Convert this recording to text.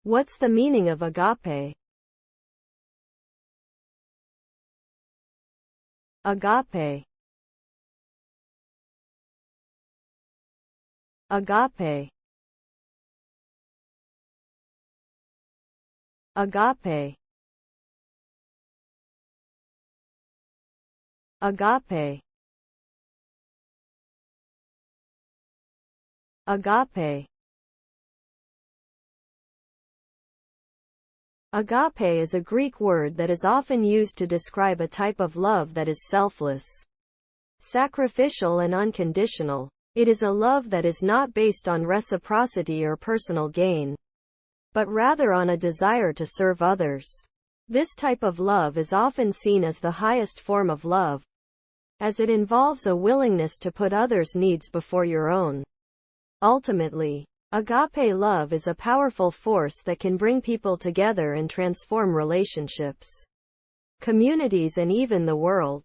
What's the meaning of agape? Agape. Agape. Agape. Agape. Agape. Agape is a Greek word that is often used to describe a type of love that is selfless, sacrificial and unconditional. It is a love that is not based on reciprocity or personal gain, but rather on a desire to serve others. This type of love is often seen as the highest form of love, as it involves a willingness to put others' needs before your own. Ultimately, agape love is a powerful force that can bring people together and transform relationships, communities and even the world.